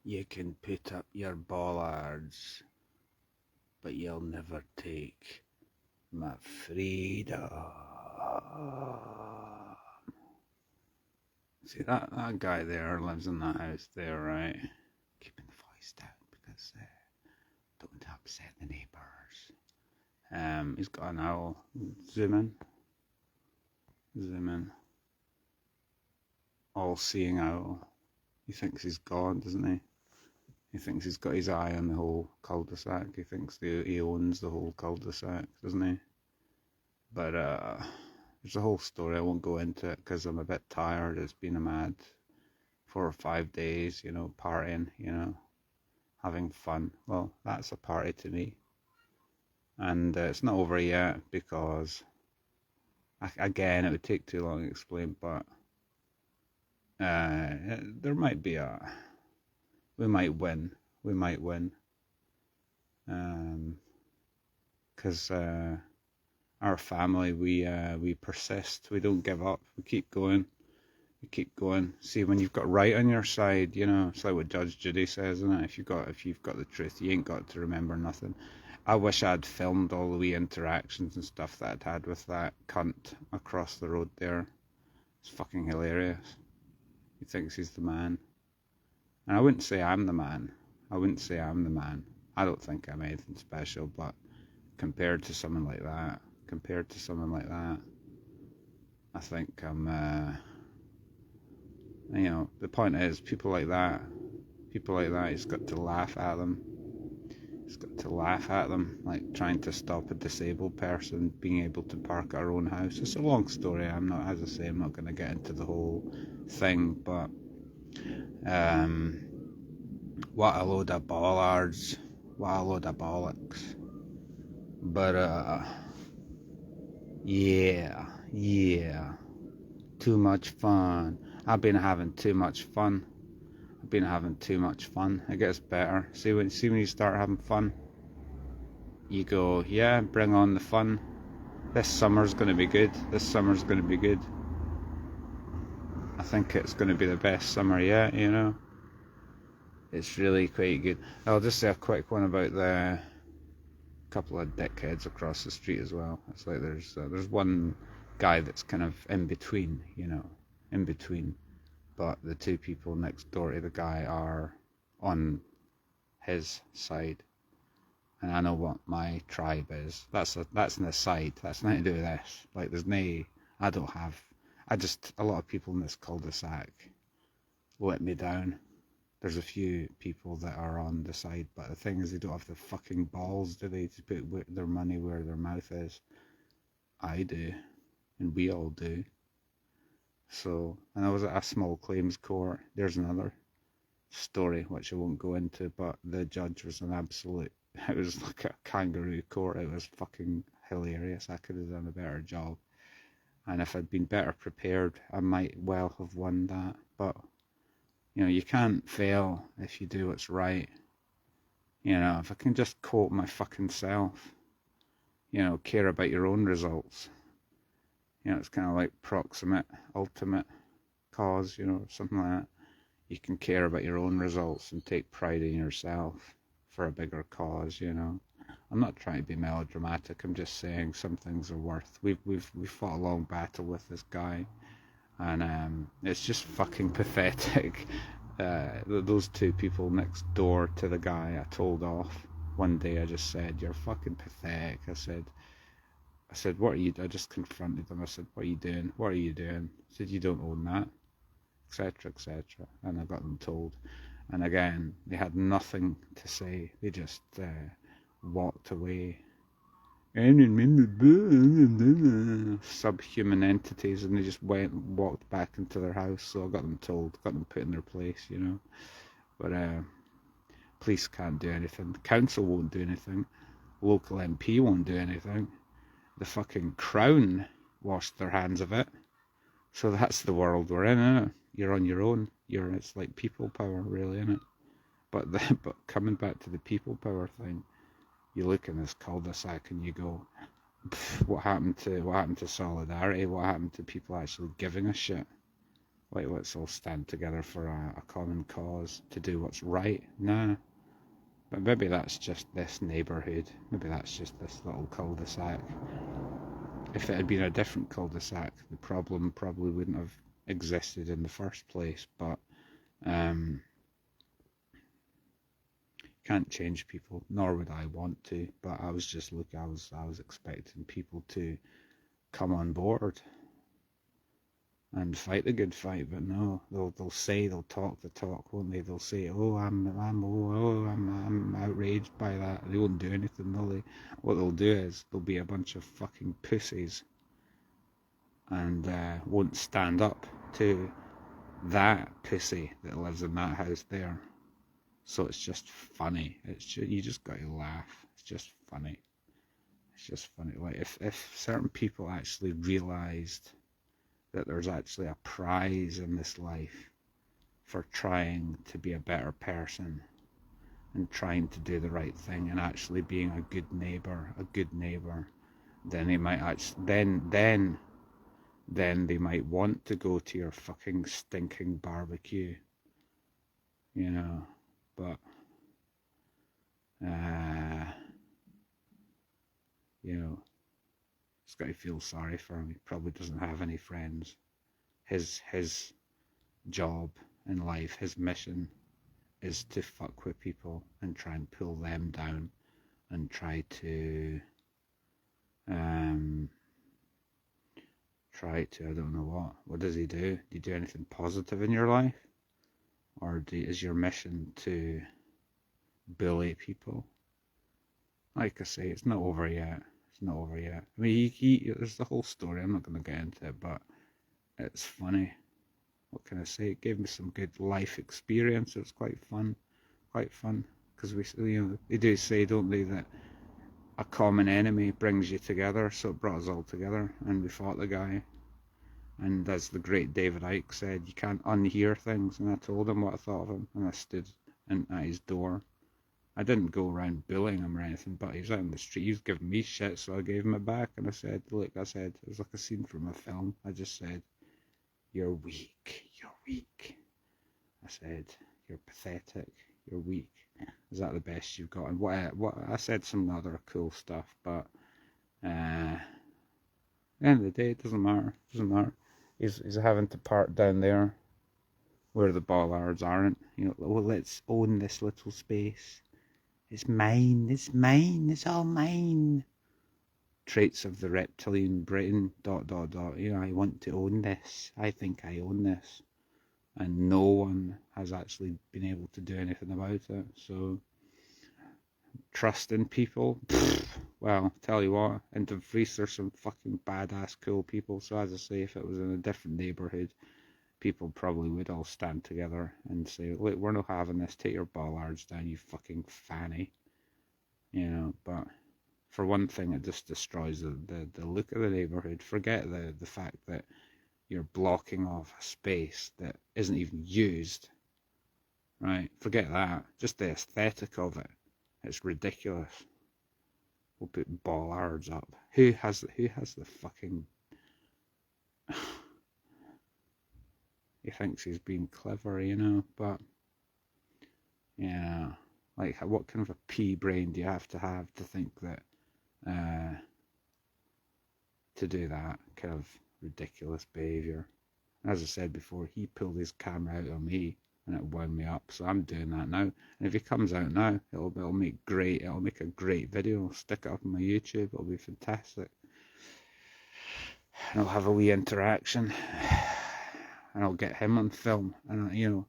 You can put up your bollards, but you'll never take my freedom. See, that guy there lives in that house there, right? Keeping the voice down because don't upset the neighbours. He's got an owl. Zoom in. Zoom in. All-seeing owl. He thinks he's God, doesn't he? He thinks he's got his eye on the whole cul-de-sac. He thinks he owns the whole cul-de-sac, doesn't he? But there's a whole story. I won't go into it because I'm a bit tired. It's been a mad 4 or 5 days, partying, having fun. Well, that's a party to me. And it's not over yet because, again, it would take too long to explain, but there might be we might win. We might win. Because our family, we persist. We don't give up. We keep going. We keep going. See, when you've got right on your side, it's like what Judge Judy says, isn't it? If you've got the truth, you ain't got to remember nothing. I wish I'd filmed all the wee interactions and stuff that I'd had with that cunt across the road there. It's fucking hilarious. He thinks he's the man. And I wouldn't say I'm the man. I don't think I'm anything special, but compared to someone like that, I think I'm, the point is, people like that, he's got to laugh at them. He's got to laugh at them, like trying to stop a disabled person being able to park at our own house. It's a long story. I'm not going to get into the whole thing, but what a load of bollards, what a load of bollocks. But yeah, too much fun. I've been having too much fun. It gets better. See when you start having fun, you go, yeah, bring on the fun. This summer's going to be good. I think it's going to be the best summer yet, It's really quite good. I'll just say a quick one about the couple of dickheads across the street as well. It's like there's one guy that's kind of in between, but the two people next door to the guy are on his side. And I know what my tribe is. That's an aside. That's nothing to do with this. Like, a lot of people in this cul-de-sac let me down. There's a few people that are on the side, but the thing is, they don't have the fucking balls, do they, to put their money where their mouth is. I do, and we all do. So, and I was at a small claims court. There's another story which I won't go into, but the judge was an absolute, it was like a kangaroo court. It was fucking hilarious. I could have done a better job, and if I'd been better prepared, I might well have won that. But you can't fail if you do what's right. If I can just quote my fucking self, care about your own results. It's kind of like proximate, ultimate cause, something like that. You can care about your own results and take pride in yourself for a bigger cause, I'm not trying to be melodramatic. I'm just saying some things are worth. We've fought a long battle with this guy, and it's just fucking pathetic. Those two people next door to the guy I told off one day, I just said, "You're fucking pathetic." I said, "What are you?" I just confronted them. I said, "What are you doing? What are you doing?" I said, "You don't own that," etc., etc. And I got them told. And again, they had nothing to say. They just walked away. Subhuman entities, and they just walked back into their house. So I got them told, got them put in their place, But police can't do anything. The council won't do anything. Local MP won't do anything. The fucking Crown washed their hands of it. So that's the world we're in, isn't it? You're on your own. It's like people power, really, isn't it? But coming back to the people power thing, you look in this cul-de-sac and you go, what happened to solidarity? What happened to people actually giving a shit? like, let's all stand together for a common cause to do what's right. Nah. But maybe that's just this neighbourhood. Maybe that's just this little cul-de-sac. If it had been a different cul-de-sac, the problem probably wouldn't have existed in the first place. But can't change people, nor would I want to. But I was just I was expecting people to come on board and fight the good fight, but no, they'll talk the talk, won't they? They'll say, oh, I'm outraged by that. They won't do anything, will they? What they'll do is they'll be a bunch of fucking pussies and won't stand up to that pussy that lives in that house there. So it's just funny. You just got to laugh. It's just funny. It's just funny. Like if certain people actually realised that there's actually a prize in this life for trying to be a better person and trying to do the right thing and actually being a good neighbour, then they might actually then they might want to go to your fucking stinking barbecue, you know. But you know, this guy feels sorry for him. He probably doesn't have any friends. His job in life, his mission, is to fuck with people and try and pull them down and try to I don't know what does he do? Do you do anything positive in your life? Or is your mission to bully people? Like I say, it's not over yet. It's not over yet. I mean, there's the whole story. I'm not going to get into it, but it's funny. What can I say? It gave me some good life experience. It was quite fun. Because they do say, don't they, that a common enemy brings you together. So it brought us all together, and we fought the guy. And as the great David Icke said, you can't unhear things. And I told him what I thought of him, and I stood at his door. I didn't go around bullying him or anything, but he was out in the street. He was giving me shit, so I gave him it back. And I said, look, it was like a scene from a film. I just said, you're weak. I said, you're pathetic. You're weak. Is that the best you've got? And what I said some other cool stuff, but at the end of the day, it doesn't matter. He's having to park down there where the bollards aren't. You know, well, let's own this little space. It's mine, it's all mine. Traits of the reptilian brain, ... You know, I want to own this. I think I own this. And no one has actually been able to do anything about it. So, trust in people? Well, tell you what, in Dumfries there's some fucking badass cool people. So as I say, if it was in a different neighbourhood, people probably would all stand together and say, look, we're not having this, take your bollards down, you fucking fanny. You know, but for one thing, it just destroys the look of the neighbourhood. Forget the fact that you're blocking off a space that isn't even used, right? Forget that. Just the aesthetic of it. It's ridiculous. We'll put bollards up. Who has the fucking... He thinks he's being clever, you know, but yeah, like what kind of a pea brain do you have to think that to do that kind of ridiculous behaviour? As I said before, he pulled his camera out on me and it wound me up, so I'm doing that now. And if he comes out now, it'll make a great video. I'll stick it up on my YouTube. It'll be fantastic. And I'll have a wee interaction. And I'll get him on film. And, you know,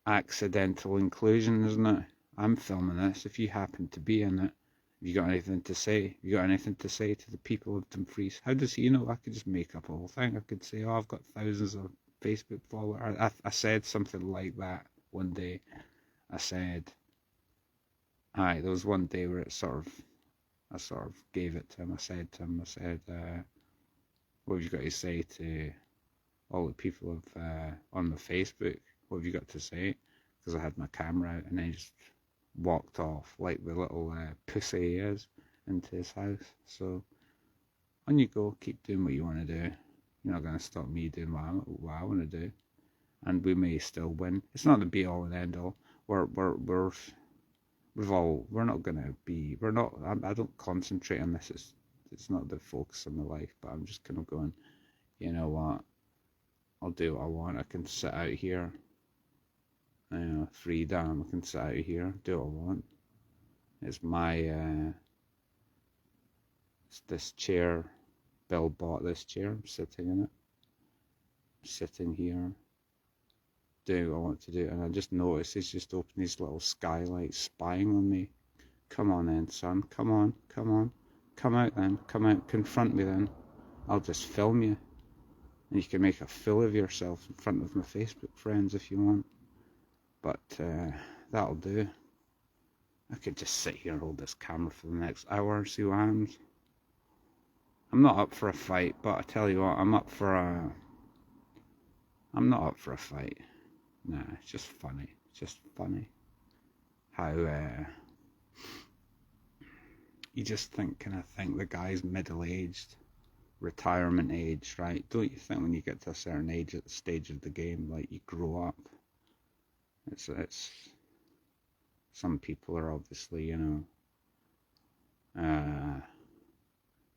accidental inclusion, isn't it? I'm filming this. If you happen to be in it, have you got anything to say? You got anything to say to the people of Dumfries? How does he know? I could just make up a whole thing. I could say, oh, I've got thousands of Facebook followers. I said something like that one day. I said, there was one day where I sort of gave it to him. I said, what have you got to say to all the people on the Facebook? What have you got to say? Because I had my camera out, and then he just walked off like the little pussy he is into his house. So on you go, keep doing what you want to do. You're not going to stop me doing what I want to do. and we may still win. It's not the be all and end all. We're not gonna be. We're not. I don't concentrate on this. It's not the focus of my life. But I'm just kind of going. You know what? I'll do what I want. I can sit out here. Freedom. I can sit out here. Do what I want. It's my. It's this chair. Bill bought this chair. I'm sitting in it. I'm sitting here. Doing what I want to do, and I just noticed he's just opened his little skylight, spying on me. Come on then, son. Come on. Come out then. Come out. Confront me then. I'll just film you. And you can make a fool of yourself in front of my Facebook friends if you want. But that'll do. I could just sit here and hold this camera for the next hour and see what happens. I'm not up for a fight, but I tell you what, I'm not up for a fight. Nah, it's just funny. It's just funny how you just think the guy's middle-aged, retirement age, right? Don't you think when you get to a certain age at the stage of the game, like you grow up? It's some people are obviously,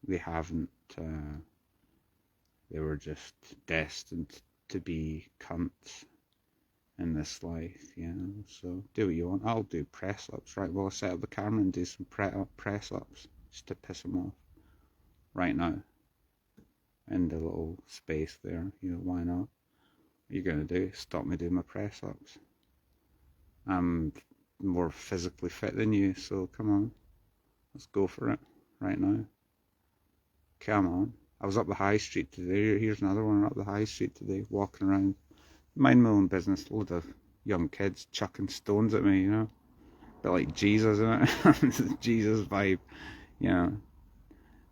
they haven't. They were just destined to be cunts in this life, so do what you want. I'll do press-ups, right? Well, I'll set up the camera and do some press-ups just to piss them off right now in the little space there. Why not? What are you gonna do? Stop me doing my press-ups? I'm more physically fit than you, so come on, let's go for it right now. Come on. I was up the high street today. Here's another one up the high street today, walking around. Mind my own business. Loads of young kids chucking stones at me, A bit like Jesus, isn't it? Jesus vibe,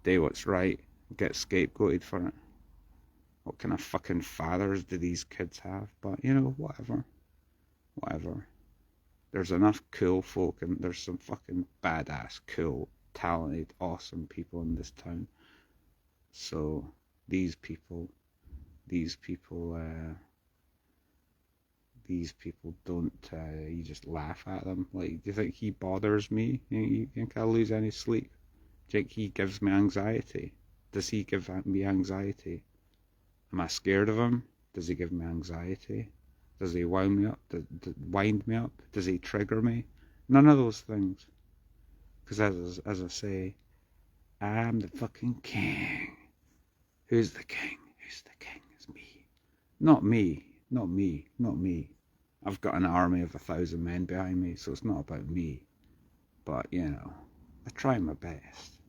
Do what's right, get scapegoated for it. What kind of fucking fathers do these kids have? But, whatever. There's enough cool folk, and there's some fucking badass, cool, talented, awesome people in this town. So these people don't, you just laugh at them. Like, do you think he bothers me? You think I lose any sleep? Do you think he gives me anxiety? Does he give me anxiety? Am I scared of him? Does he give me anxiety? Does he wind me up? Does he trigger me? None of those things. Because as I say, I'm the fucking king. Who's the king? Who's the king? It's me. Not me. I've got an army of 1,000 men behind me, so it's not about me. But, I try my best.